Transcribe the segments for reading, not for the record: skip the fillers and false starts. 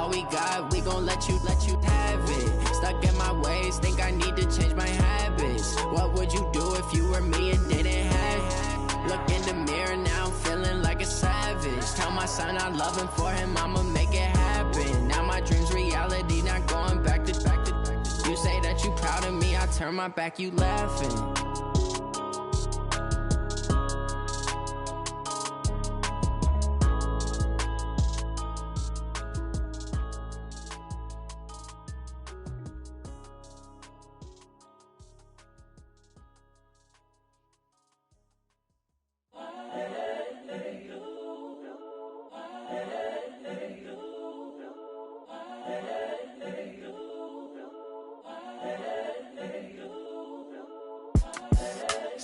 all we got, we gon' let you have it. Stuck in my ways, think I need to change my habits. What would you do if you were me and didn't have it? Look in the mirror now, I'm feeling like a savage. Tell my son I love him, for him I'ma make it happen. Now my dream's reality, not going back to. You say that you proud of me, I turn my back, you laughing.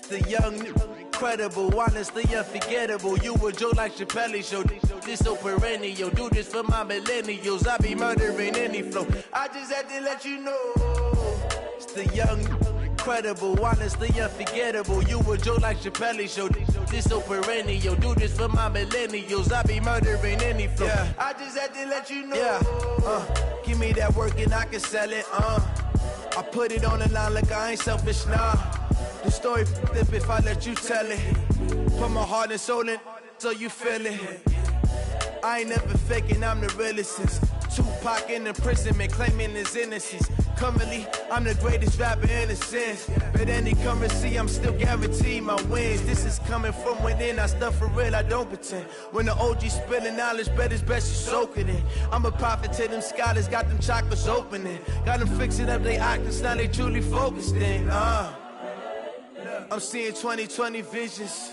The young, incredible, honestly unforgettable. You a joke like Chappelle show. This so perennial. Do this for my millennials. I be murdering any flow. I just had to let you know. It's the young, incredible, honestly unforgettable. You a joke like Chappelle show. This so perennial. Do this for my millennials. I be murdering any flow. Yeah. I just had to let you know. Yeah. Give me that work and I can sell it. I put it on the line like I ain't selfish, nah. The story flip if I let you tell it. Put my heart and soul in so you feel it. I ain't never faking, I'm the realest since Tupac in imprisonment, claiming his innocence. Currently, I'm the greatest rapper in a sense. But any currency, I'm still guaranteed my wins. This is coming from within, I stuff for real, I don't pretend. When the OG spilling knowledge, bet it's best you soak it in. I'm a prophet to them scholars, got them chakras opening. Got them fixing up they octaves, now they truly focused in. I'm seeing 2020 visions,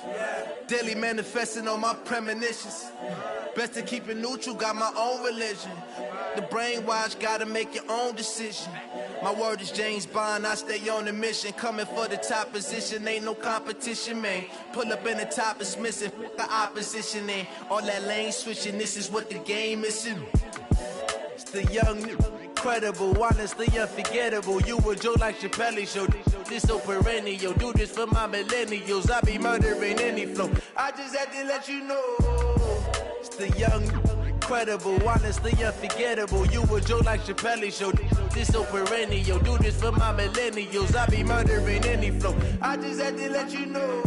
daily manifesting on my premonitions. Best to keep it neutral, got my own religion. The brainwash, gotta make your own decision. My word is James Bond, I stay on a mission. Coming for the top position, ain't no competition, man. Pull up in the top, it's missing, the opposition ain't. All that lane switching, this is what the game is. It's the young, incredible, honestly unforgettable. You a joke like Chappelle show. This so perennial. Do this for my millennials. I be murdering any flow. I just had to let you know. It's the young, incredible, honestly unforgettable. You a joke like Chappelle show. This so perennial. Do this for my millennials. I be murdering any flow. I just had to let you know.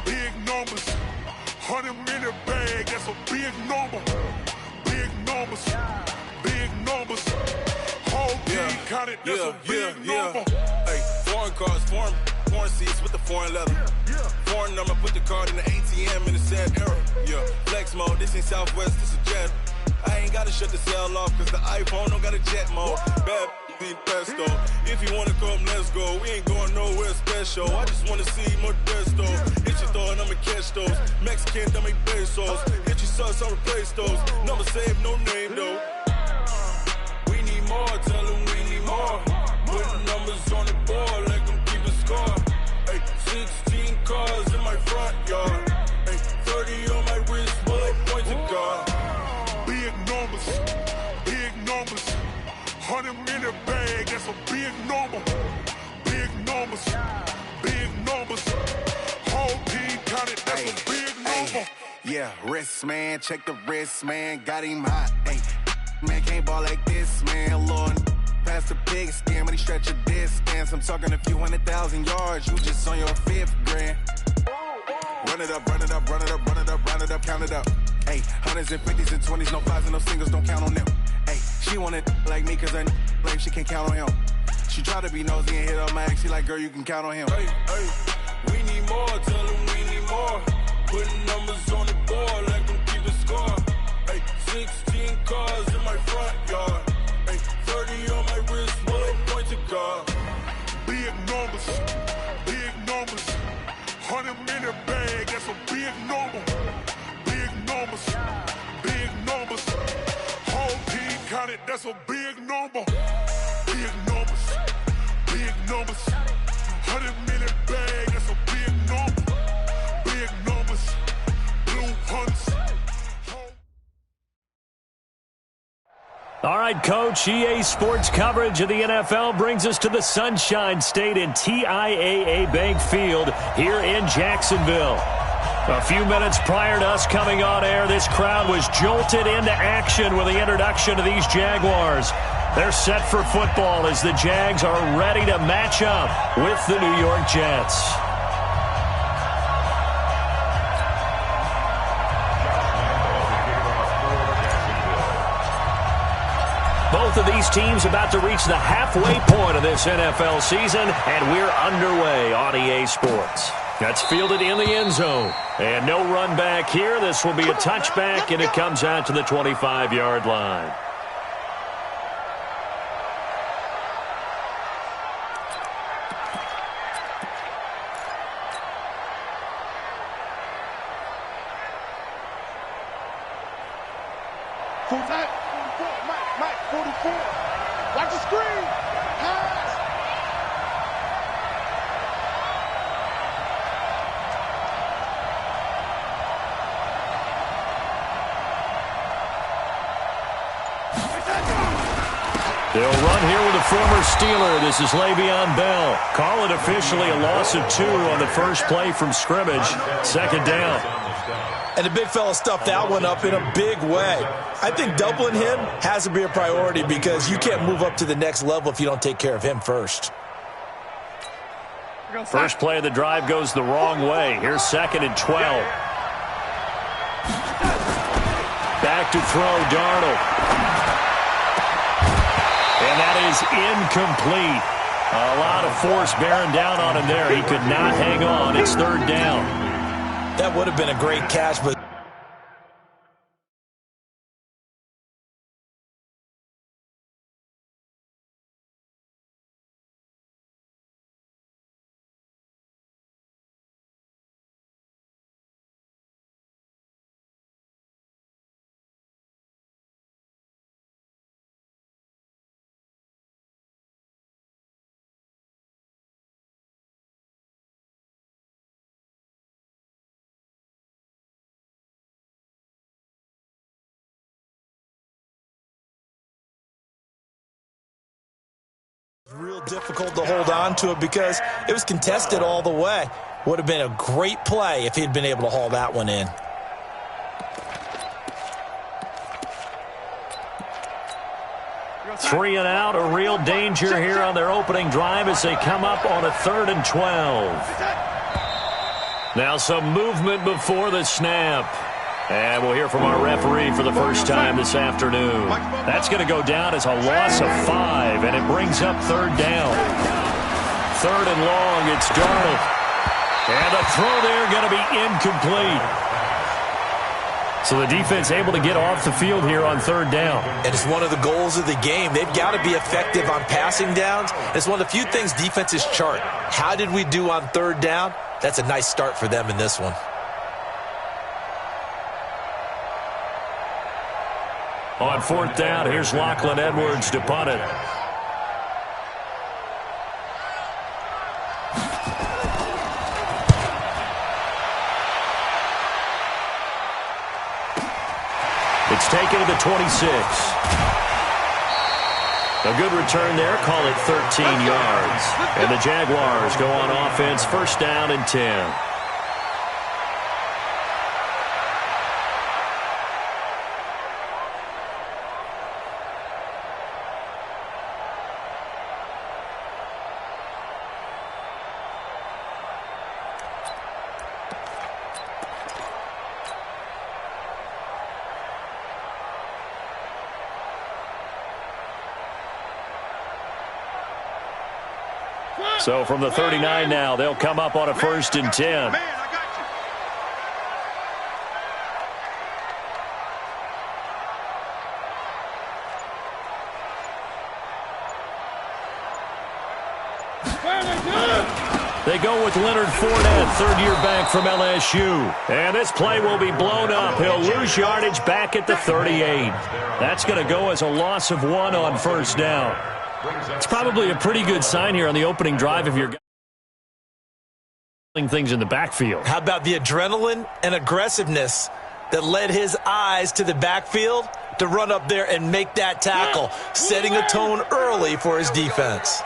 Big numbers, 100 minute bag, that's a big number. Big numbers, whole team counted, that's a big number. Hey, foreign cars, foreign seats with the foreign leather. Foreign number, put the card in the ATM in the sad era. Yeah, flex mode, this ain't Southwest, this a jet. I ain't gotta shut the cell off, cause the iPhone don't got a jet mode. Bad pesto. If you wanna come, let's go. We ain't going nowhere special. I just wanna see Modesto. Hit your thought, I'ma catch those. Mexican, don't make pesos. Hit your sauce, I'll replace those. Number save, no name though. We need more, tell them we need more. Put numbers on the board, let them keep a score. Hey, 16 cars in my front yard. Hey, 30 on my wrist, bullet point to God. Big numbers, 100 minute bag, that's a big number. Big numbers, whole team counted, that's a big number. Yeah, wrist man, check the wrist man, got him hot. Ay, man can't ball like this, man. Lord, past the big skin when he stretch a distance. I'm talking a few 100,000 yards, you just on your 5th grand. Run it up, count it up. Ay, hundreds and 50s and 20s, no 5s and no singles, don't count on them. Ay, she want it like me, cause her like she can't count on him. She try to be nosy and hit up my ex, she like, girl, you can count on him. Hey, we need more, tell them we need more. Putting numbers on the board, let them keep a score. Hey, 16 cars in my front yard. Hey, 30 on my wrist, bullet point to God. Big big numbers, big numbers. 100-minute bag, that's a big number. Big numbers, big numbers. Whole team counted, that's a big number. Big numbers, big numbers. 100-minute bag, that's a big number. Big numbers, blue hunts. All right, Coach, EA Sports coverage of the NFL brings us to the Sunshine State in TIAA Bank Field here in Jacksonville. A few minutes prior to us coming on air, this crowd was jolted into action with the introduction of these Jaguars. They're set for football as the Jags are ready to match up with the New York Jets. Both of these teams about to reach the halfway point of this NFL season, and we're underway on EA Sports. That's fielded in the end zone. And no run back here. This will be a touchback, and it comes out to the 25-yard line. Full time. 44. Watch the screen. Pass. They'll run here with a former Steeler. This is Le'Veon Bell. Call it officially a loss of 2 on the first play from scrimmage. Second down. And the big fella stuffed that one up in a big way. I think doubling him has to be a priority because you can't move up to the next level if you don't take care of him first. First play of the drive goes the wrong way. Here's 2nd and 12. Back to throw, Darnold. And that is incomplete. A lot of force bearing down on him there. He could not hang on. It's 3rd down. That would have been a great catch, but real difficult to hold on to it because it was contested all the way. Would have been a great play if he'd been able to haul that one in. Three and out, a real danger here on their opening drive as they come up on a 3rd and 12. Now some movement before the snap. And we'll hear from our referee for the first time this afternoon. That's going to go down as a loss of 5, and it brings up 3rd down. 3rd and long, it's Darnold. And the throw there going to be incomplete. So the defense able to get off the field here on 3rd down. And it's one of the goals of the game. They've got to be effective on passing downs. It's one of the few things defenses chart. How did we do on 3rd down? That's a nice start for them in this one. On 4th down, here's Lachlan Edwards to punt it. It's taken to the 26. A good return there, call it 13 yards. And the Jaguars go on offense, 1st down and 10. So from the 39 now, they'll come up on a 1st and 10. They go with Leonard Fournette, third-year back from LSU. And this play will be blown up. He'll lose yardage back at the 38. That's going to go as a loss of 1 on first down. It's probably a pretty good sign here on the opening drive if you're things in the backfield. How about the adrenaline and aggressiveness that led his eyes to the backfield to run up there and make that tackle, setting a tone early for his defense.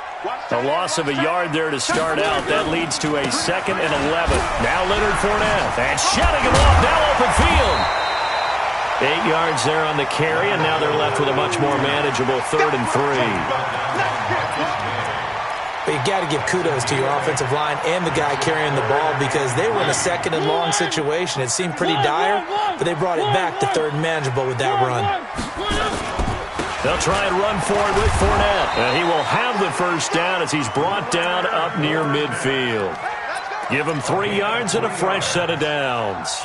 A loss of a yard there to start out. That leads to a 2nd and 11. Now Leonard Fournette. And shutting him off. Now open field. 8 yards there on the carry, and now they're left with a much more manageable 3rd and 3. But you got to give kudos to your offensive line and the guy carrying the ball because they were in a 2nd and long situation. It seemed pretty dire, but they brought it back to 3rd and manageable with that run. They'll try and run for it with Fournette. And he will have the first down as he's brought down up near midfield. Give him 3 yards and a fresh set of downs.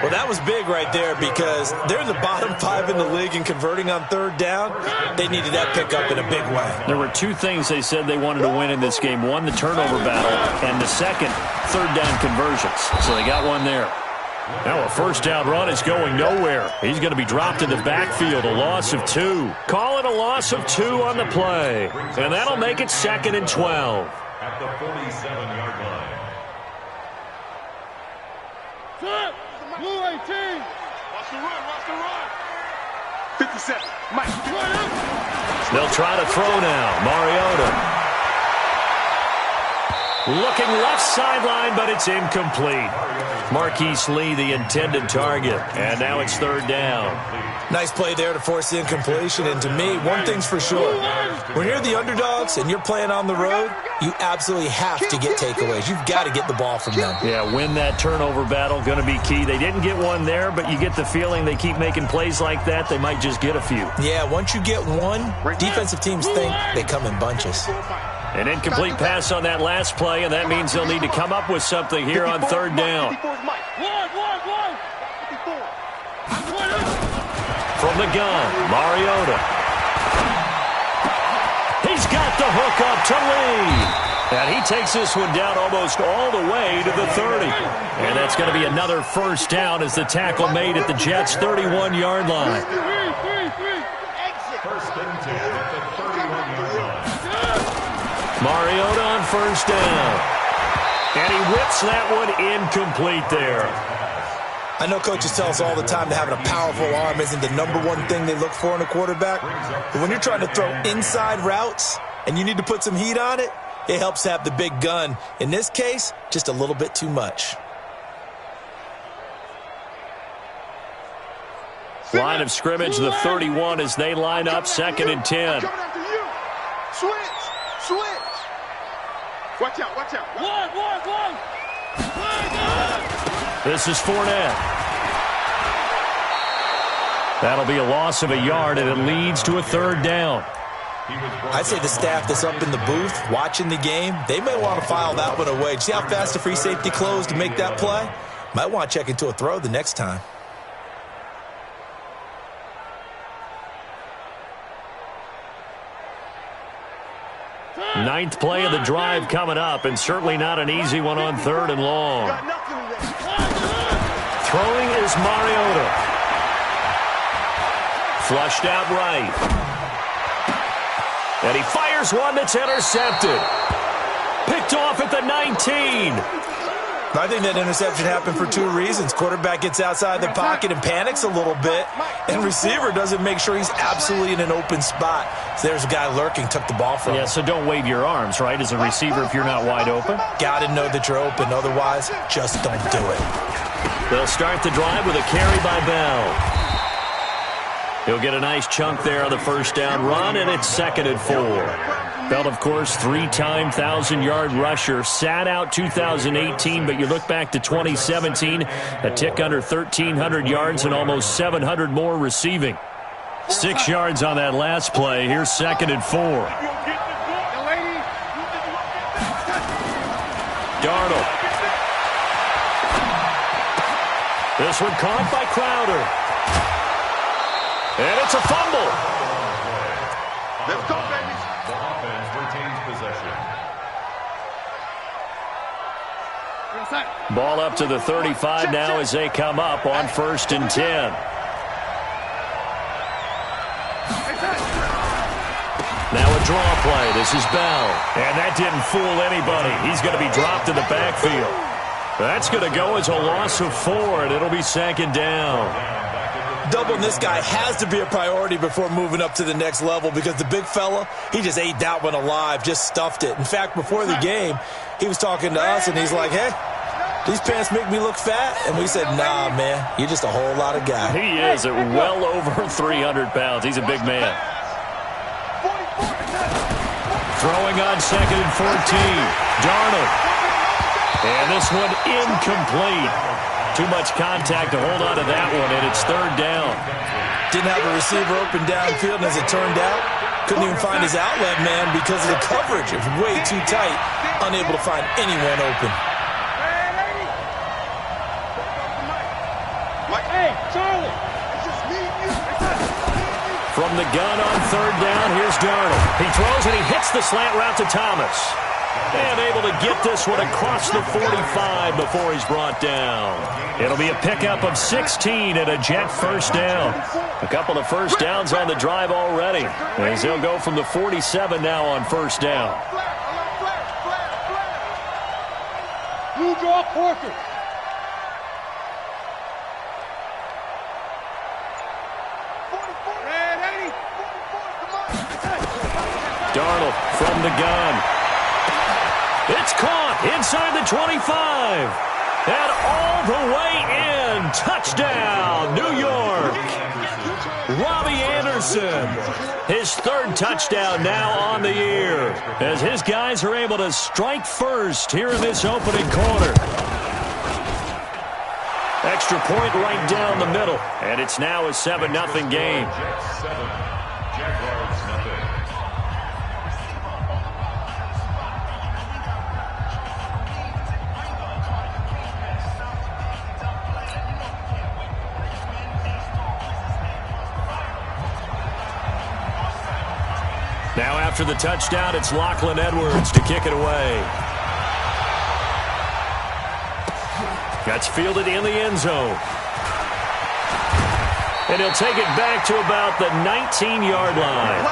Well, that was big right there because they're in the bottom 5 in the league and converting on 3rd down. They needed that pickup in a big way. There were 2 things they said they wanted to win in this game. One, the turnover battle, and the second, 3rd down conversions. So they got one there. Now a first down run is going nowhere. He's going to be dropped in the backfield, a loss of 2. Call it a loss of 2 on the play. And that'll make it 2nd and 12. At the 47-yard line. Blue 18. Watch the run, watch the run. 57. Mike. They'll try to throw now. Mariota. Looking left sideline, but it's incomplete. Marquise Lee, the intended target. And now it's 3rd down. Nice play there to force the incompletion. And to me, one thing's for sure. When you're the underdogs and you're playing on the road, you absolutely have to get takeaways. You've got to get the ball from them. Yeah, win that turnover battle, going to be key. They didn't get one there, but you get the feeling they keep making plays like that, they might just get a few. Yeah, once you get one, defensive teams think they come in bunches. An incomplete pass on that last play, and that means they'll need to come up with something here on 3rd down. From the gun, Mariota. He's got the hook up to Lee. And he takes this one down almost all the way to the 30. And that's going to be another first down as the tackle made at the Jets' 31-yard line. First and 10 at the 31-yard line. Mariota on first down. And he whips that one incomplete there. I know coaches tell us all the time that having a powerful arm isn't the #1 thing they look for in a quarterback. But when you're trying to throw inside routes and you need to put some heat on it, it helps to have the big gun. In this case, just a little bit too much. Line of scrimmage, the 31 as they line up 2nd and 10. Switch. Watch out, watch out. One. This is Fournette. That'll be a loss of a yard, and it leads to a 3rd down. I'd say the staff that's up in the booth watching the game, they may want to file that one away. See how fast the free safety closed to make that play? Might want to check into a throw the next time. Ninth play of the drive coming up, and certainly not an easy one on 3rd and long. Throwing is Mariota. Flushed out right. And he fires one that's intercepted. Picked off at the 19. I think that interception happened for 2 reasons. Quarterback gets outside the pocket and panics a little bit, and receiver doesn't make sure he's absolutely in an open spot. So there's a guy lurking, took the ball from him. Yeah, so don't wave your arms, right, as a receiver if you're not wide open. Got to know that you're open. Otherwise, just don't do it. They'll start the drive with a carry by Bell. He'll get a nice chunk there on the first down run, and it's 2nd and 4. Bell, of course, 3-time 1,000-yard rusher. Sat out 2018, but you look back to 2017, a tick under 1,300 yards and almost 700 more receiving. 6 yards on that last play. Here's 2nd and 4. Darnold. This one caught by Crowder. And it's a fumble. Let's go, baby. The offense retains possession. Ball up to the 35 now as they come up on 1st and 10. Now a draw play. This is Bell. And that didn't fool anybody. He's going to be dropped in the backfield. That's going to go as a loss of 4, and it'll be 2nd down. Doubling this guy has to be a priority before moving up to the next level because the big fella, he just ate that one alive, just stuffed it. In fact, before the game, he was talking to us, and he's like, hey, these pants make me look fat. And we said, nah, man, you're just a whole lot of guy. He is at well over 300 pounds. He's a big man. Throwing on 2nd and 14. Darnold. And this one incomplete. Too much contact to hold on to that one, and it's 3rd down. Didn't have a receiver open downfield, and as it turned out, couldn't even find his outlet man because of the coverage. It was way too tight, unable to find anyone open. From the gun on 3rd down, here's Darnold. He throws and he hits the slant route to Thomas. And able to get this one across the 45 before he's brought down. It'll be a pickup of 16 and a Jet 1st down. A couple of 1st downs on the drive already, as they'll go from the 47 now on 1st down. You draw Porter. Darnold from the gun. It's caught inside the 25. And all the way in. Touchdown, New York. Robbie Anderson. His 3rd touchdown now on the year. As his guys are able to strike first here in this opening quarter. Extra point right down the middle. And it's now a 7-0 game. Now after the touchdown, it's Lachlan Edwards to kick it away. That's fielded in the end zone. And he'll take it back to about the 19-yard line.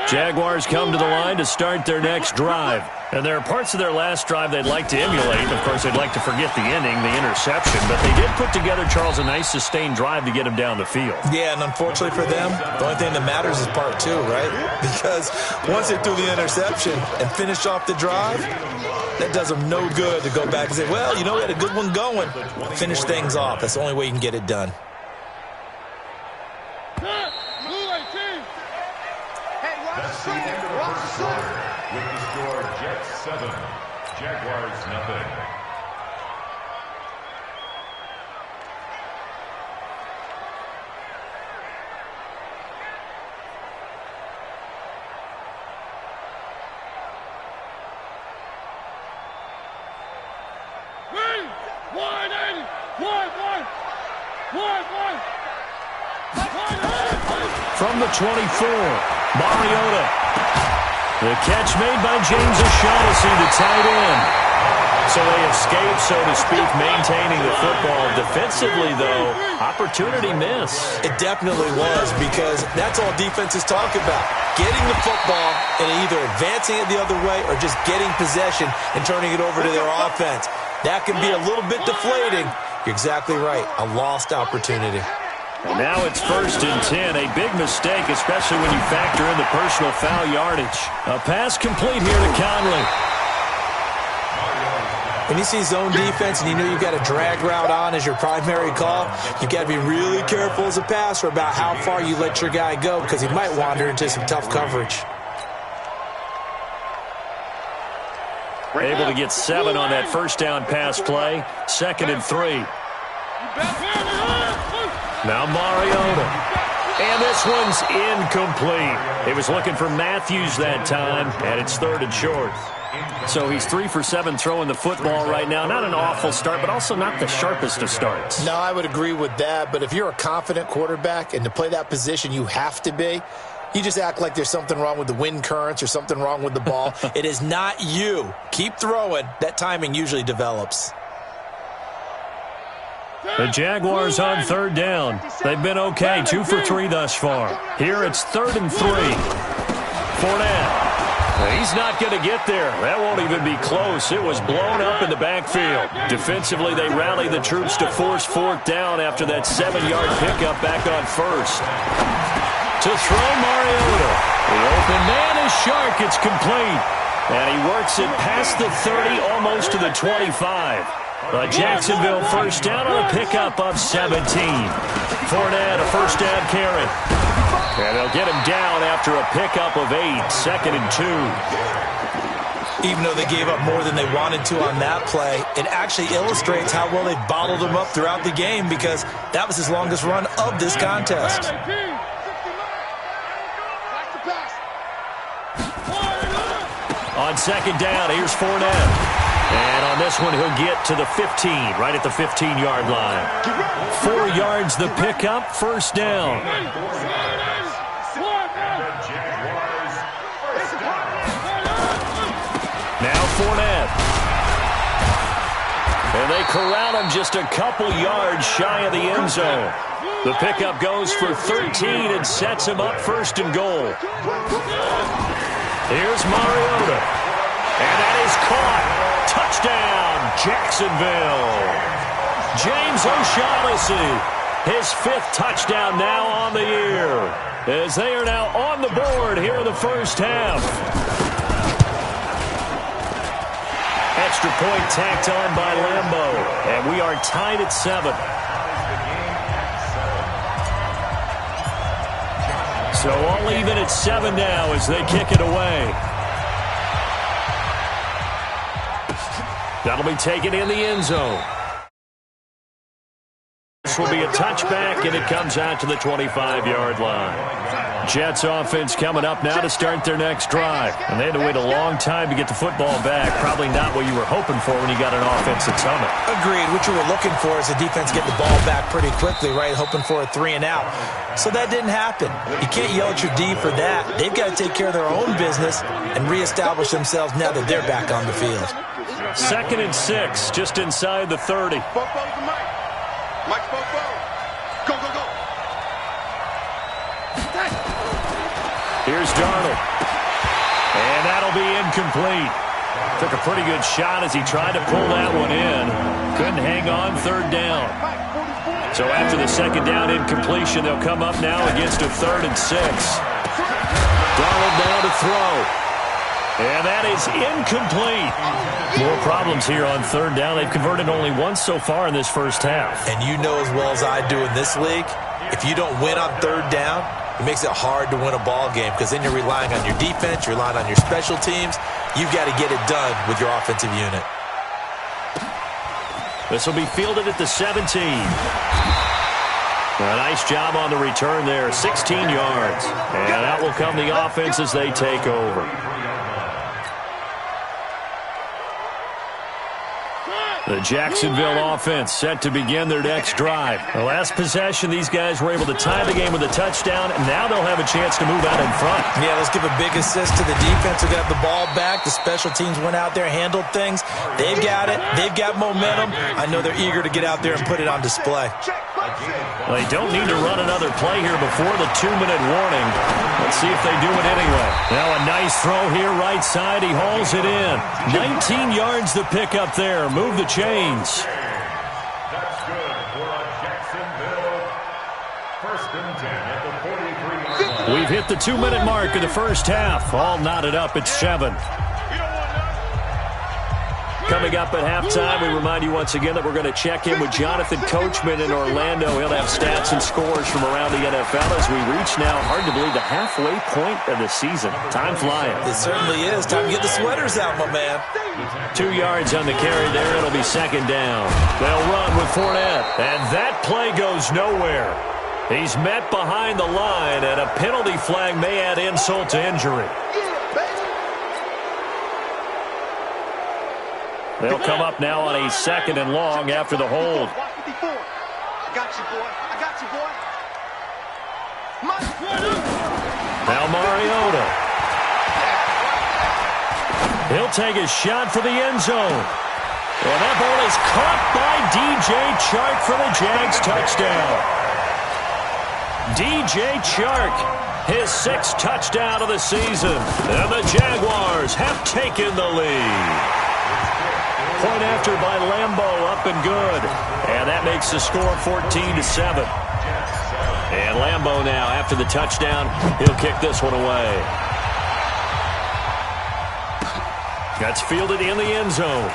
Jaguars come to the line to start their next drive. And there are parts of their last drive they'd like to emulate. Of course, they'd like to forget the ending, the interception. But they did put together, Charles, a nice sustained drive to get him down the field. Yeah, and unfortunately for them, the only thing that matters is part 2, right? Because once they threw the interception and finished off the drive, that does them no good to go back and say, well, you know, we had a good one going. Finish things off. That's the only way you can get it done. That's the end of the first quarter. With the score, Jets 7, Jaguars nothing. From the 24, Mariota. The catch made by James O'Shaughnessy, the tight end. So they escape, so to speak, maintaining the football. Defensively, though, opportunity miss. It definitely was, because that's all defenses talk about. Getting the football and either advancing it the other way or just getting possession and turning it over to their offense. That can be a little bit deflating. You're exactly right. A lost opportunity. And now it's 1st and 10. A big mistake, especially when you factor in the personal foul yardage. A pass complete here to Conley. When you see zone defense and you know you've got a drag route on as your primary call, you've got to be really careful as a passer about how far you let your guy go, because he might wander into some tough coverage. Able to get 7 on that first down pass play. 2nd and 3. Now Mariota. And this one's incomplete. He was looking for Matthews that time, and it's 3rd and short. So he's 3 for 7 throwing the football right now. Not an awful start, but also not the sharpest of starts. No, I would agree with that. But if you're a confident quarterback and to play that position, you have to be. You just act like there's something wrong with the wind currents or something wrong with the ball. It is not you. Keep throwing. That timing usually develops. The Jaguars on 3rd down. They've been okay, 2 for 3 thus far. Here it's 3rd and 3. Fournette. He's not going to get there. That won't even be close. It was blown up in the backfield. Defensively, they rallied the troops to force 4th down after that 7-yard pickup back on 1st. To throw Mariota. The open man is Shark. It's complete. And he works it past the 30, almost to the 25. A Jacksonville first down on a pickup of 17. Fournette, a first down carry. And they'll get him down after a pickup of 8, 2nd and 2. Even though they gave up more than they wanted to on that play, it actually illustrates how well they bottled him up throughout the game because that was his longest run of this contest. On 2nd down, here's Fournette. And on this one, he'll get to the 15, right at the 15-yard line. 4 yards the pickup, first down. Now Fournette. And they corral him just a couple yards shy of the end zone. The pickup goes for 13 and sets him up 1st and goal. Here's Mariota. And that is caught. Touchdown, Jacksonville. James O'Shaughnessy, his 5th touchdown now on the year, as they are now on the board here in the first half. Extra point tacked on by Lambeau, and we are tied at 7. So all even at 7 now as they kick it away. That'll be taken in the end zone. This will be a touchback, and it comes out to the 25-yard line. Jets offense coming up now to start their next drive. And they had to wait a long time to get the football back. Probably not what you were hoping for when you got an offense at Summit. Agreed. What you were looking for is the defense getting the ball back pretty quickly, right? Hoping for a 3 and out. So that didn't happen. You can't yell at your D for that. They've got to take care of their own business and reestablish themselves now that they're back on the field. 2nd and 6, just inside the 30. Here's Darnold. And that'll be incomplete. Took a pretty good shot as he tried to pull that one in. Couldn't hang on, 3rd down. So after the 2nd down incompletion, they'll come up now against a 3rd and 6. Darnold down to throw. And that is incomplete. More problems here on 3rd down. They've converted only once so far in this first half. And you know as well as I do in this league, if you don't win on 3rd down, it makes it hard to win a ball game because then you're relying on your defense, you're relying on your special teams. You've got to get it done with your offensive unit. This will be fielded at the 17. A nice job on the return there, 16 yards. And out will come the offense as they take over. The Jacksonville offense set to begin their next drive. The last possession, these guys were able to tie the game with a touchdown, and now they'll have a chance to move out in front. Yeah, let's give a big assist to the defense who got the ball back. The special teams went out there, handled things. They've got it. They've got momentum. I know they're eager to get out there and put it on display. They don't need to run another play here before the 2-minute warning. Let's see if they do it anyway. Now a nice throw here right side. He hauls it in. 19 yards the pickup there. Move the chains. That's good for a Jacksonville 1st and 10 at the 43-yard line. We've hit the 2-minute mark of the first half. All knotted up at 7. Coming up at halftime, we remind you once again that we're going to check in with Jonathan Coachman in Orlando. He'll have stats and scores from around the NFL as we reach now, hard to believe, the halfway point of the season. Time flying. It certainly is. Time to get the sweaters out, my man. 2 yards on the carry there. It'll be 2nd down. They'll run with Fournette. And that play goes nowhere. He's met behind the line, and a penalty flag may add insult to injury. They'll come up now on a 2nd and long after the hold. I got you, boy. I got you, boy. Now Mariota. He'll take a shot for the end zone. And that ball is caught by DJ Chark for the Jags touchdown. DJ Chark, his 6th touchdown of the season. And the Jaguars have taken the lead. Point after by Lambo, up and good. And that makes the score 14-7. And Lambo now, after the touchdown, he'll kick this one away. That's fielded in the end zone.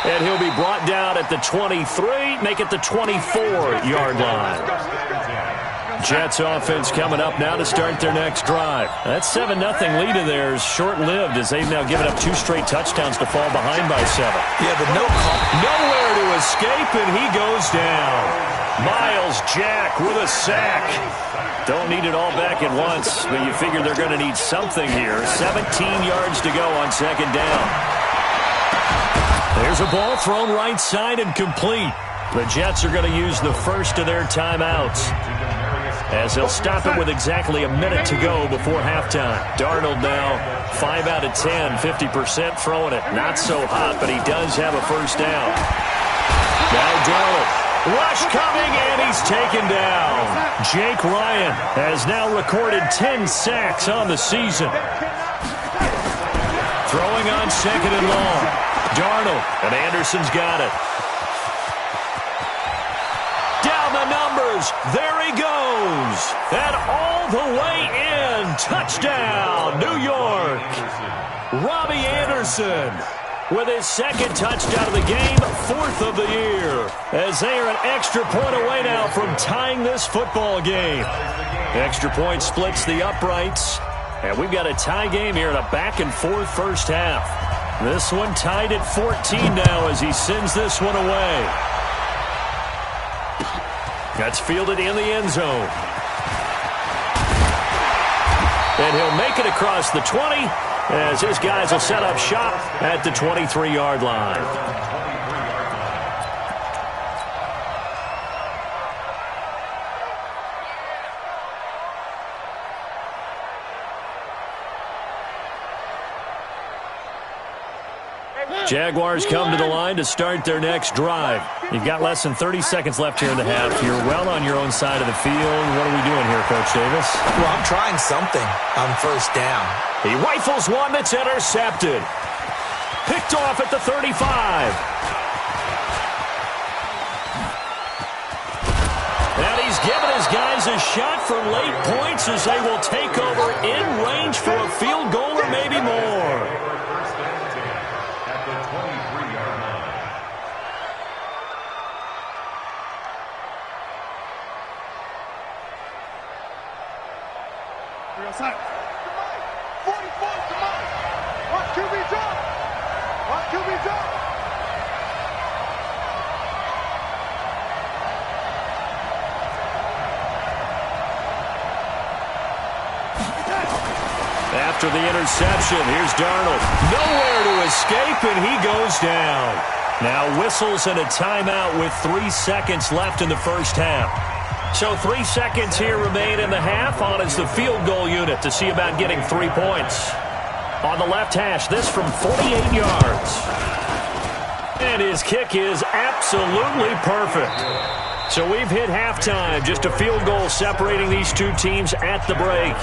And he'll be brought down at the 23, make it the 24-yard line. Jets offense coming up now to start their next drive. That 7-0 lead of theirs short-lived as they've now given up 2 straight touchdowns to fall behind by 7. Yeah, but nowhere to escape, and he goes down. Miles Jack with a sack. Don't need it all back at once, but you figure they're going to need something here. 17 yards to go on 2nd down. There's a ball thrown right side and complete. The Jets are going to use the first of their timeouts, as they'll stop it with exactly a minute to go before halftime. Darnold now 5 out of 10, 50% throwing it. Not so hot, but he does have a first down. Now Darnold. Rush coming, and he's taken down. Jake Ryan has now recorded 10 sacks on the season. Throwing on 2nd and long. Darnold, and Anderson's got it. Down the numbers. There he goes. And all the way in. Touchdown, New York. Robbie Anderson with his 2nd touchdown of the game, 4th of the year, as they are an extra point away now from tying this football game. Extra point splits the uprights, and we've got a tie game here in a back-and-forth first half. This one tied at 14 now as he sends this one away. That's fielded in the end zone. And he'll make it across the 20, as his guys will set up shop at the 23-yard line. Jaguars come to the line to start their next drive. You've got less than 30 seconds left here in the half. You're well on your own side of the field. What are we doing here, Coach Davis? Well, I'm trying something on 1st down. He rifles one that's intercepted. Picked off at the 35. And he's given his guys a shot for late points as they will take over in range for a field goal or maybe more. Outside. 44, come on. Watch QB drop. Watch QB drop. After the interception, here's Darnold. Nowhere to escape, and he goes down. Now whistles and a timeout with 3 seconds left in the first half. So 3 seconds here remain in the half. On is the field goal unit to see about getting 3 points. On the left hash, this from 48 yards. And his kick is absolutely perfect. So we've hit halftime. Just a field goal separating these two teams at the break.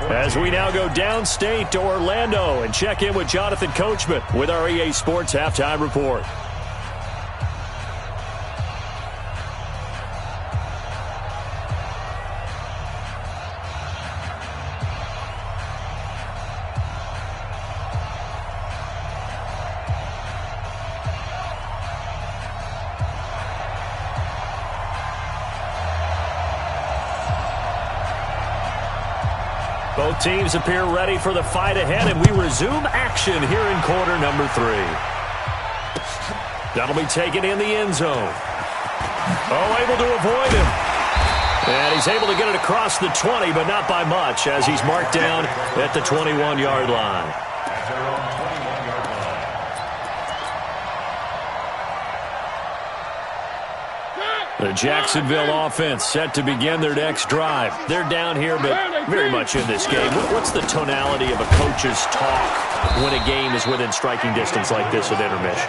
As we now go downstate to Orlando and check in with Jonathan Coachman with our EA Sports Halftime Report. Both teams appear ready for the fight ahead, and we resume action here in quarter number 3. That'll be taken in the end zone. Oh, able to avoid him. And he's able to get it across the 20, but not by much, as he's marked down at the 21-yard line. The Jacksonville offense set to begin their next drive. They're down here, but very much in this game. What's the tonality of a coach's talk when a game is within striking distance like this at intermission?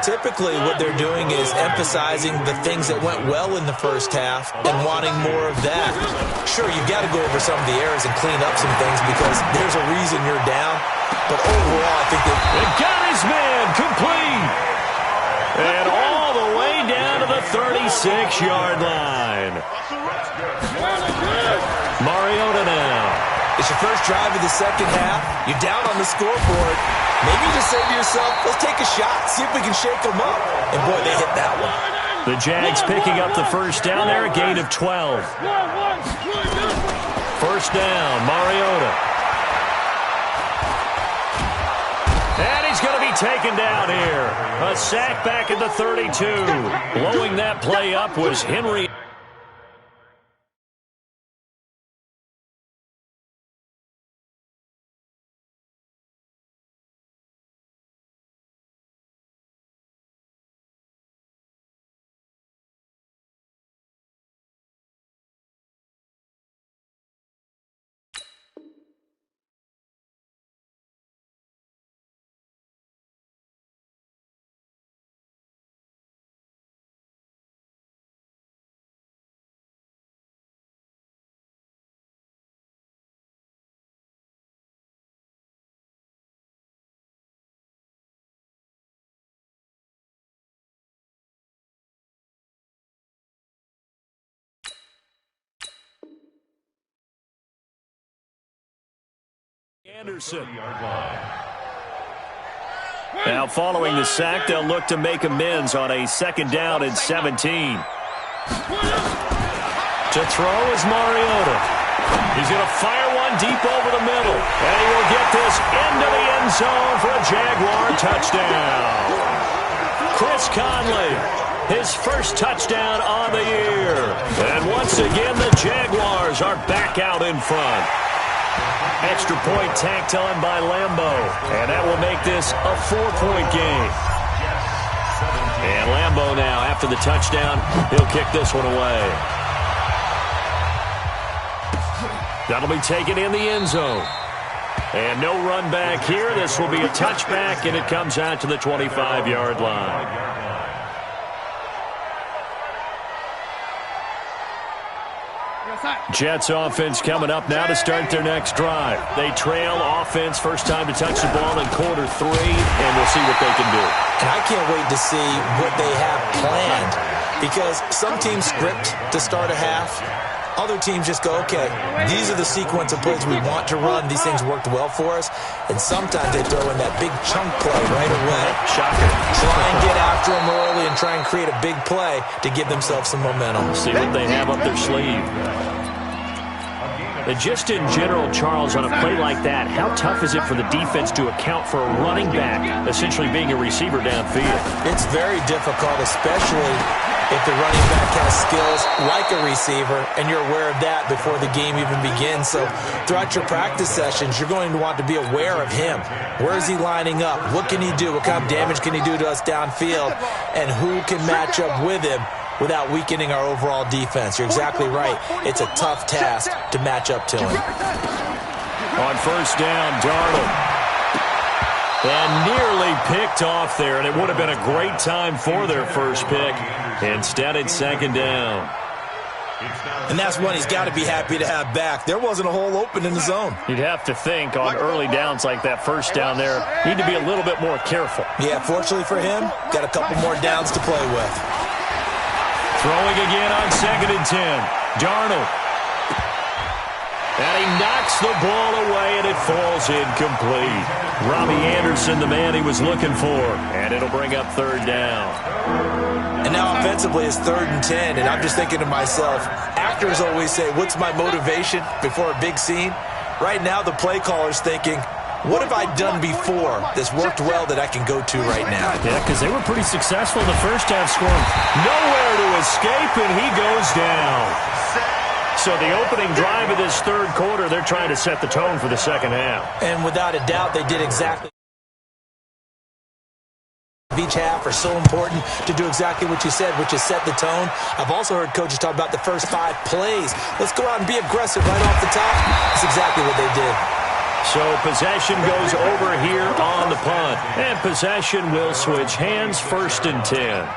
Typically, what they're doing is emphasizing the things that went well in the first half and wanting more of that. Sure, you've got to go over some of the errors and clean up some things because there's a reason you're down. But overall, I think they got his man complete. And all the way down to the 36-yard line. Mariota now. It's your first drive of the second half. You're down on the scoreboard. Maybe you just say to yourself, let's take a shot, see if we can shake them up. And, boy, they hit that one. The Jags picking up the first down there, a gain of 12. First down, Mariota. And he's going to be taken down here. A sack back at the 32. Blowing that play up was Henry. Anderson. Now following the sack, they'll look to make amends on a second down and 17. To throw is Mariota. He's going to fire one deep over the middle. And he will get this into the end zone for a Jaguar touchdown. Chris Conley, his first touchdown on the year. And once again, the Jaguars are back out in front. Extra point tacked on by Lambo. And that will make this a 4-point game. And Lambo now, after the touchdown, he'll kick this one away. That'll be taken in the end zone. And no run back here. This will be a touchback, and it comes out to the 25-yard line. Jets offense coming up now to start their next drive. They trail offense, first time to touch the ball in quarter 3, and we'll see what they can do. And I can't wait to see what they have planned because some teams script to start a half. Other teams just go, okay, these are the sequence of plays we want to run. These things worked well for us. And sometimes they throw in that big chunk play right away. Shocker. Try and get after them early and try and create a big play to give themselves some momentum. See what they have up their sleeve. And just in general, Charles, on a play like that, how tough is it for the defense to account for a running back essentially being a receiver downfield? It's very difficult, especially if the running back has skills like a receiver, and you're aware of that before the game even begins. So throughout your practice sessions, you're going to want to be aware of him. Where is he lining up? What can he do? What kind of damage can he do to us downfield? And who can match up with him without weakening our overall defense? You're exactly right. It's a tough task to match up to him. On first down, Darnold. And nearly picked off there, and it would have been a great time for their first pick. Instead, it's second down. And that's one he's got to be happy to have back. There wasn't a hole open in the zone. You'd have to think on early downs like that first down there, need to be a little bit more careful. Yeah, fortunately for him, got a couple more downs to play with. Throwing again on second and 10. Darnold. And he knocks the ball away, and it falls incomplete. Robbie Anderson, the man he was looking for. And it'll bring up third down. And now offensively it's 3rd and 10, and I'm just thinking to myself, actors always say, what's my motivation before a big scene? Right now the play caller's thinking, what have I done before that's worked well that I can go to right now? Yeah, because they were pretty successful in the first half, scoring nowhere to escape, and he goes down. So the opening drive of this third quarter, they're trying to set the tone for the second half. And without a doubt, they did exactly of each half are so important to do exactly what you said, which is set the tone. I've also heard coaches talk about the first 5 plays. Let's go out and be aggressive right off the top. That's exactly what they did. So possession goes over here on the punt. And possession will switch hands, 1st and 10.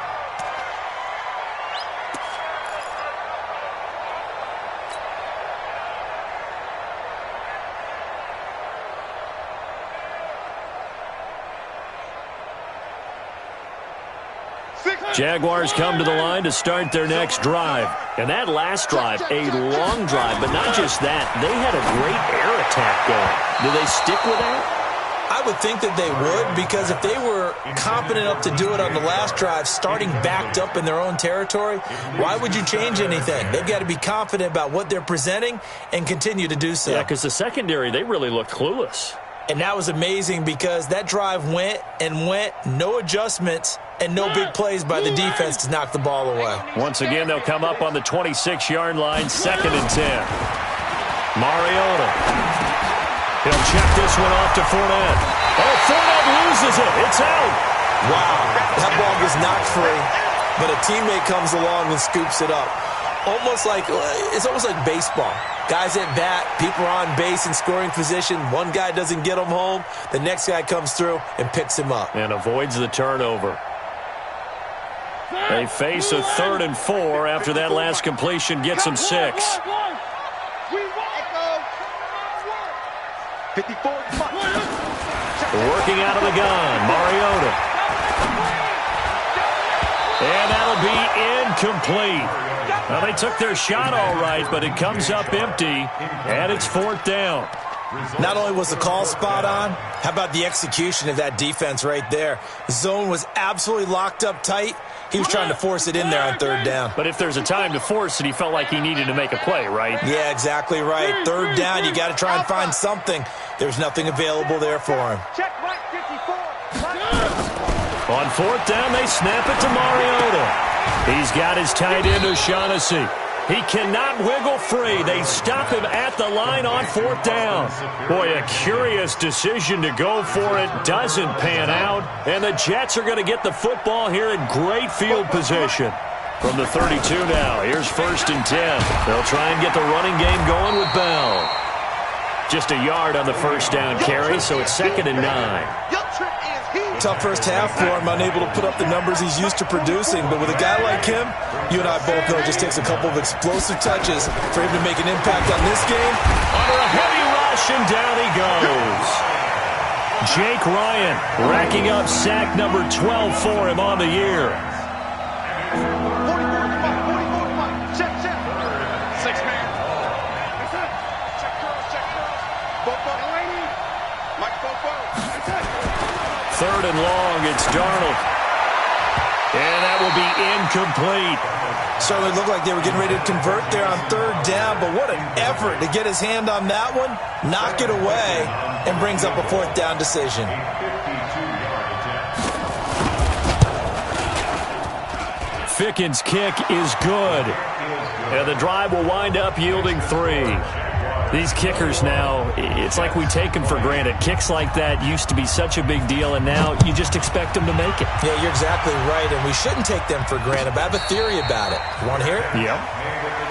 Jaguars come to the line to start their next drive. And that last drive, a long drive, but not just that. They had a great air attack going. Do they stick with that? I would think that they would, because if they were confident enough to do it on the last drive, starting backed up in their own territory, why would you change anything? They've got to be confident about what they're presenting and continue to do so. Yeah, because the secondary, they really looked clueless. And that was amazing because that drive went and went, no adjustments, and no big plays by the defense to knock the ball away. Once again, they'll come up on the 26-yard line, 2nd and 10. Mariota. He'll check this one off to Fournette. Oh, Fournette loses it. It's out. Wow, that ball gets knocked free, but a teammate comes along and scoops it up. It's almost like baseball. Guys at bat, people are on base in scoring position. One guy doesn't get him home. The next guy comes through and picks him up. And avoids the turnover. They face a 3rd and 4 after that last completion gets them 6. 54. Working out of the gun, Mariota. And that'll be incomplete. Well, they took their shot all right, but it comes up empty, and it's 4th down. Not only was the call spot on, how about the execution of that defense right there? The zone was absolutely locked up tight. He was trying to force it in there on 3rd down. But if there's a time to force it, he felt like he needed to make a play, right? Yeah, exactly right. 3rd down, you got to try and find something. There's nothing available there for him. Check right, 54. On 4th down, they snap it to Mariota. He's got his tight end, O'Shaughnessy. He cannot wiggle free. They stop him at the line on 4th down. Boy, a curious decision to go for it. Doesn't pan out. And the Jets are going to get the football here in great field position. From the 32 now, here's 1st and 10. They'll try and get the running game going with Bell. Just a yard on the 1st down carry, so it's 2nd and 9. Tough first half for him, unable to put up the numbers he's used to producing. But with a guy like him, you and I both know it just takes a couple of explosive touches for him to make an impact on this game. Under a heavy rush, and down he goes. Jake Ryan racking up sack number 12 for him on the year. 44, check. 6 man. Check cross. Mike, 3rd and long, it's Darnold. And that will be incomplete. Certainly looked like they were getting ready to convert there on 3rd down, but what an effort to get his hand on that one, knock it away, and brings up a 4th down decision. Ficken's kick is good. And the drive will wind up yielding 3. These kickers now, it's like we take them for granted. Kicks like that used to be such a big deal, and now you just expect them to make it. Yeah, you're exactly right, and we shouldn't take them for granted, but I have a theory about it. You want to hear it? Yeah.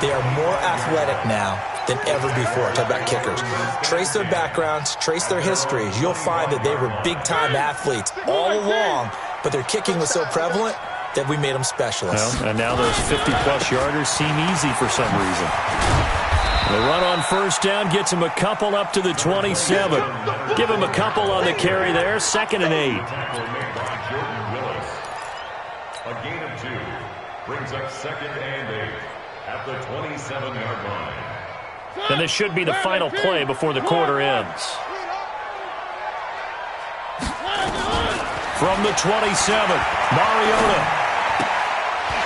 They are more athletic now than ever before. Talk about kickers. Trace their backgrounds, trace their histories. You'll find that they were big-time athletes all along, but their kicking was so prevalent that we made them specialists. Well, and now those 50-plus yarders seem easy for some reason. The run on 1st down gets him a couple up to the 27. Give him a couple on the carry there. 2nd and 8. A gain of 2 brings up 2nd and 8 at the 27-yard line. And this should be the final play before the quarter ends. From the 27, Mariota.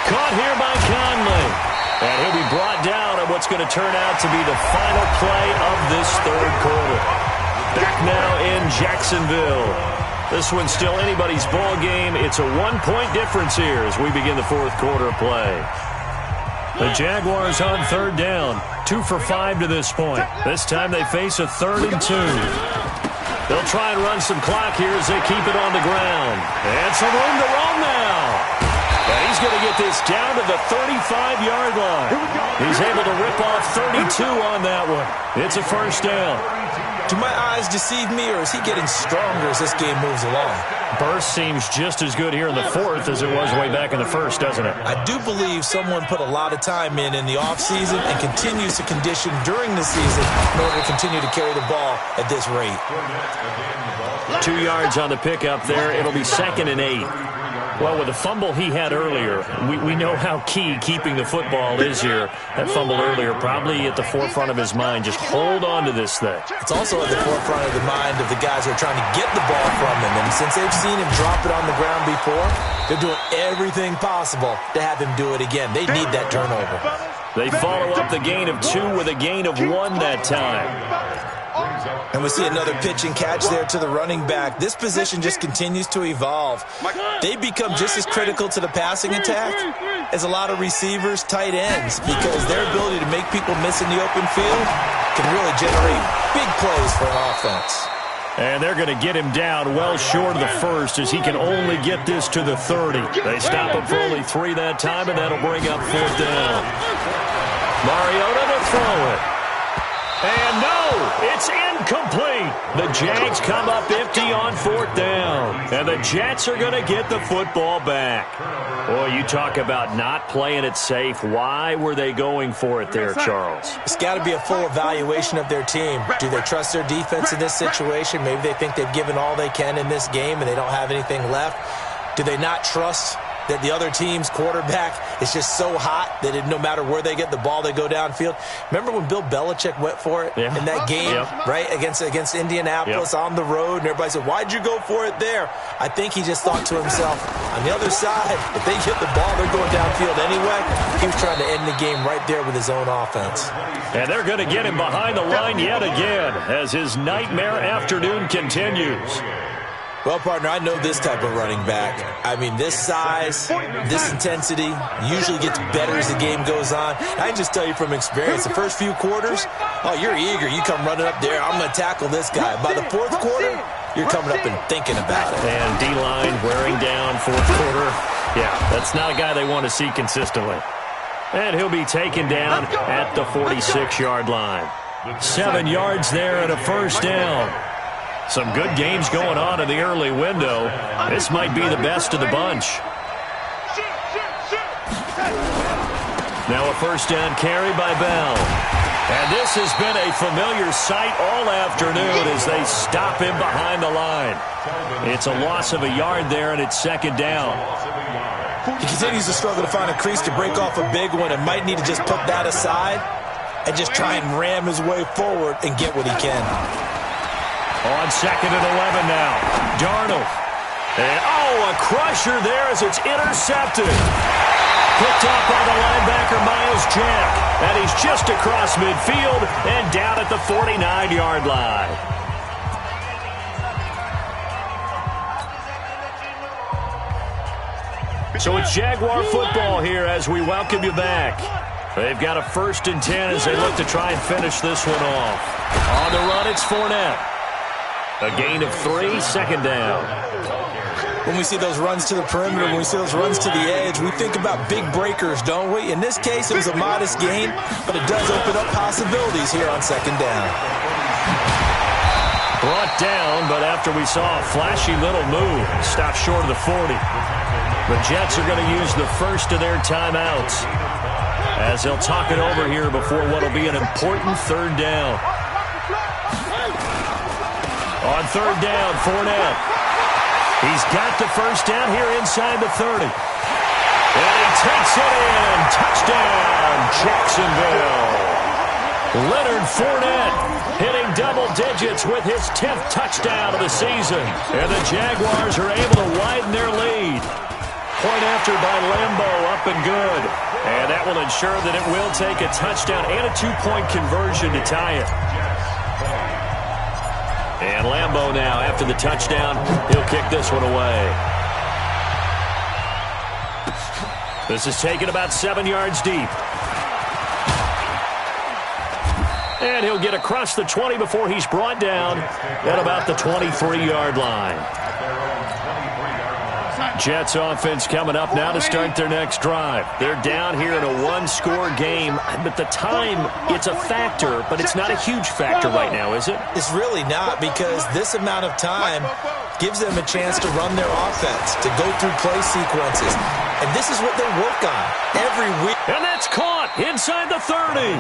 Caught here by Conley. And he'll be brought down at what's going to turn out to be the final play of this 3rd quarter. Back now in Jacksonville. This one's still anybody's ball game. It's a 1-point difference here as we begin the 4th quarter play. The Jaguars on 3rd down. 2 for 5 to this point. This time they face a 3rd and 2. They'll try and run some clock here as they keep it on the ground. And some room to roam now. And he's going to get this down to the 35-yard line. He's able to rip off 32 on that one. It's a first down. Do my eyes deceive me, or is he getting stronger as this game moves along? Burst seems just as good here in the fourth as it was way back in the first, doesn't it? I do believe someone put a lot of time in the offseason and continues to condition during the season in order to continue to carry the ball at this rate. 2 yards on the pickup there. It'll be 2nd and 8. Well, with the fumble he had earlier, we know how key keeping the football is here. That fumble earlier probably at the forefront of his mind. Just hold on to this thing. It's also at the forefront of the mind of the guys who are trying to get the ball from him. And since they've seen him drop it on the ground before, they're doing everything possible to have him do it again. They need that turnover. They follow up the gain of 2 with a gain of 1 that time. And we see another pitch and catch there to the running back. This position just continues to evolve. They become just as critical to the passing attack as a lot of receivers, tight ends, because their ability to make people miss in the open field can really generate big plays for an offense. And they're going to get him down well short of the first as he can only get this to the 30. They stop him for only 3 that time, and that'll bring up 4th down. Mariota to throw it. And no, it's incomplete. The Jags come up empty on 4th down. And the Jets are going to get the football back. Boy, you talk about not playing it safe. Why were they going for it there, Charles? It's got to be a full evaluation of their team. Do they trust their defense in this situation? Maybe they think they've given all they can in this game and they don't have anything left. Do they not trust that the other team's quarterback is just so hot that no matter where they get the ball, they go downfield? Remember when Bill Belichick went for it in that game, right, against Indianapolis on the road, and everybody said, why'd you go for it there? I think he just thought to himself, on the other side, if they get the ball, they're going downfield anyway. He was trying to end the game right there with his own offense. And they're going to get him behind the line yet again as his nightmare afternoon continues. Well, partner, I know this type of running back. I mean, this size, this intensity usually gets better as the game goes on. I can just tell you from experience, the first few quarters, oh, you're eager. You come running up there, I'm going to tackle this guy. By the 4th quarter, you're coming up and thinking about it. And D-line wearing down 4th quarter. Yeah, that's not a guy they want to see consistently. And he'll be taken down at the 46-yard line. 7 yards there and a first down. Some good games going on in the early window. This might be the best of the bunch. Now a first down carry by Bell. And this has been a familiar sight all afternoon as they stop him behind the line. It's a loss of a yard there, and it's 2nd down. He continues to struggle to find a crease to break off a big one and might need to just put that aside and just try and ram his way forward and get what he can. On 2nd and 11 now. Darnold. And, a crusher there as it's intercepted. Picked up by the linebacker, Miles Jack. And he's just across midfield and down at the 49-yard line. So it's Jaguar football here as we welcome you back. They've got a 1st and 10 as they look to try and finish this one off. On the run, it's Fournette. A gain of 3, 2nd down. When we see those runs to the perimeter, when we see those runs to the edge, we think about big breakers, don't we? In this case, it was a modest gain, but it does open up possibilities here on 2nd down. Brought down, but after we saw a flashy little move, stopped short of the 40. The Jets are going to use the first of their timeouts as they'll talk it over here before what will be an important 3rd down. On 3rd down, Fournette. He's got the first down here inside the 30. And he takes it in. Touchdown, Jacksonville. Leonard Fournette hitting double digits with his 10th touchdown of the season. And the Jaguars are able to widen their lead. Point after by Lambo, up and good. And that will ensure that it will take a touchdown and a 2-point conversion to tie it. And Lambo now, after the touchdown, he'll kick this one away. This is taken about 7 yards deep. And he'll get across the 20 before he's brought down at about the 23-yard line. Jets offense coming up now to start their next drive. They're down here in a one-score game, but the time, it's a factor, but it's not a huge factor right now, is it? It's really not, because this amount of time gives them a chance to run their offense, to go through play sequences. And this is what they work on every week. And that's caught inside the 30.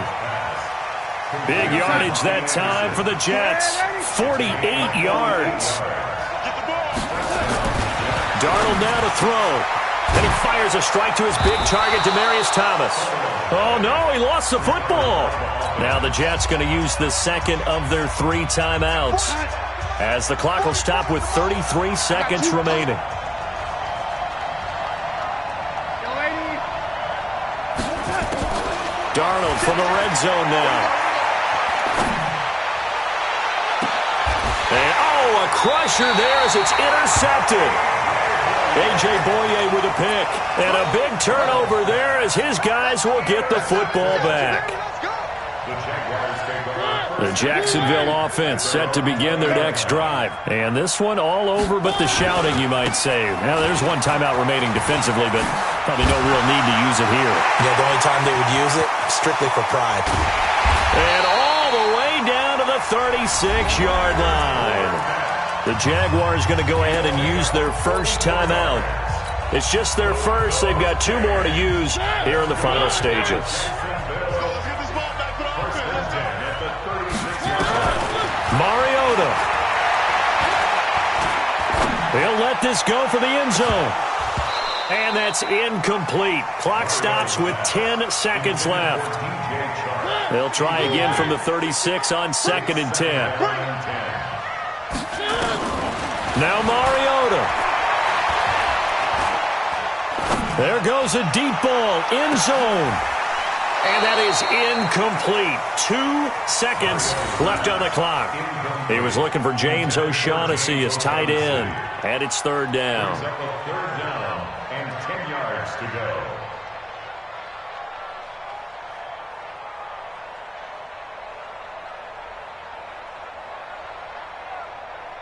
Big yardage that time for the Jets. 48 yards. Darnold now to throw. And he fires a strike to his big target, Demaryius Thomas. Oh, no, he lost the football. Now the Jets going to use the second of their 3 timeouts, as the clock will stop with 33 seconds remaining. Darnold from the red zone now. And, oh, a crusher there as it's intercepted. A.J. Boye with a pick. And a big turnover there as his guys will get the football back. The Jacksonville offense set to begin their next drive. And this one all over but the shouting, you might say. Now, there's one timeout remaining defensively, but probably no real need to use it here. Yeah, the only time they would use it, strictly for pride. And all the way down to the 36-yard line. The Jaguars going to go ahead and use their first timeout. It's just their first. They've got 2 more to use here in the final stages. Mariota. He'll let this go for the end zone. And that's incomplete. Clock stops with 10 seconds left. They'll try again from the 36 on 2nd and 10. Now Mariota. There goes a deep ball, end zone. And that is incomplete. 2 seconds left on the clock. He was looking for James O'Shaughnessy as tight end. And it's 3rd down. 3rd down and 10 yards to go.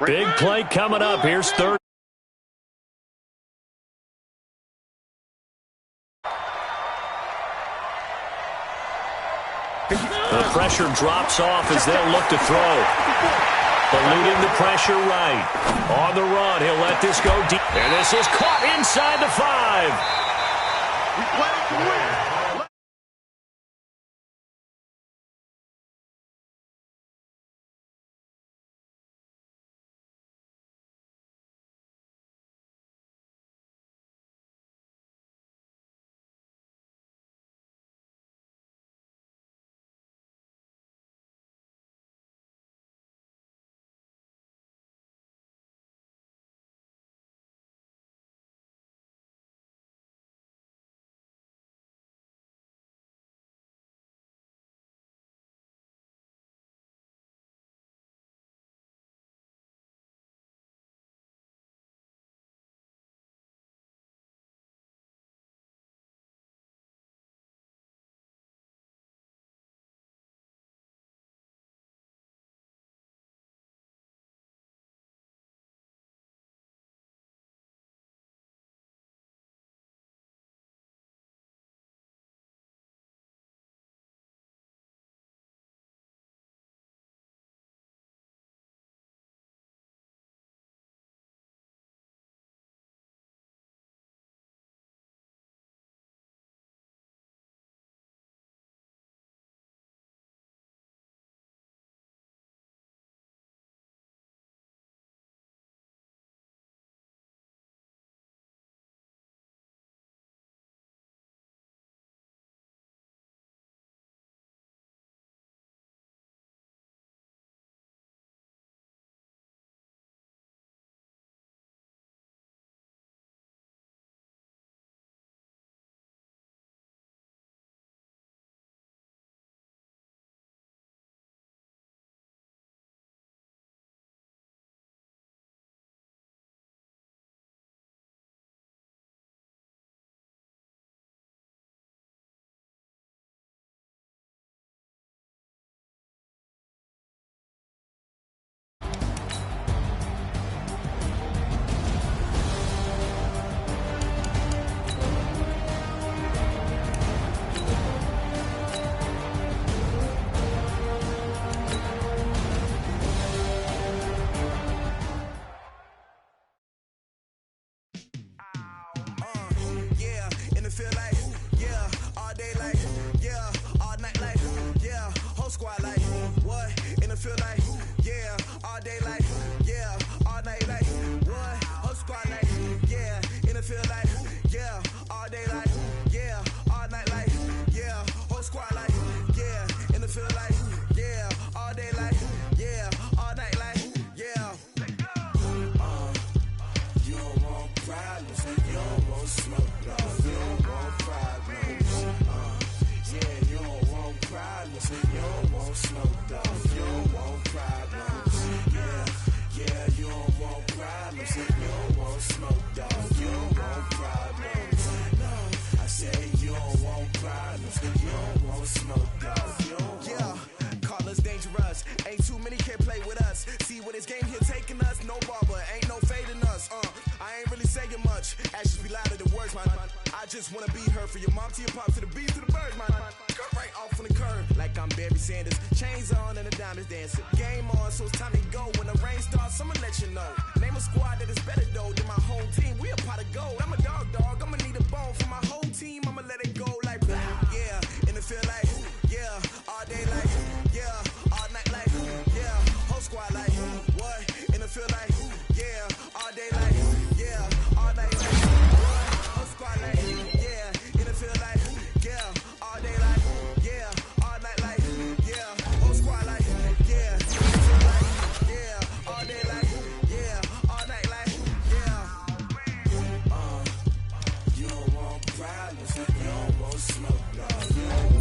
Big play coming up. Here's 3rd. The pressure drops off as they'll look to throw. Eluding the pressure right. On the run, he'll let this go deep. And this is caught inside the 5. We play to win. feel like, yeah, all day like, yeah, all night like, yeah, whole squad like, what? In the feel like, yeah, all day like, yeah, all night like, what? Whole squad like, yeah, in the feel like, yeah, all day like, yeah, all night like, yeah, whole squad like, yeah, in the feel like, yeah, all day like, yeah, all night like, yeah. You don't want problems, you don't want smoke, you don't want problems. Yeah, you don't want problems, you don't want smoke, you don't want problems. Yeah, you don't want problems, you don't want smoke, you don't want problems. No, I say you don't want problems, you don't want smoke, you don't want. Yeah, call us dangerous, ain't too many can play with us. See what this game here taking us, no barber, ain't no fading us. I ain't really saying much, actions be louder than words, man. I just wanna be heard, for your mom to your pop, to the bees to the birds, man. Cut right off on the curb, like I'm Barry Sanders. Chains on and the diamonds dancing. Game on, so it's time to go. When the rain starts, I'ma let you know. Name a squad that is better though than my home team. We a pot of gold. I'm a dog, I'ma need a bone for my whole team. I'ma let it go like blah. Yeah, and it feel like, yeah, all day like, yeah, all night like, yeah, whole squad like, what? And it feel like, yeah, all day like, yeah, all night like, what? Whole squad like, yeah, and it feel like, yeah, all day like, yeah, all night like, yeah, whole squad like, yeah, and it feel like, yeah, all day like, yeah, all night like, yeah. You don't want problems, you don't want smoke, you don't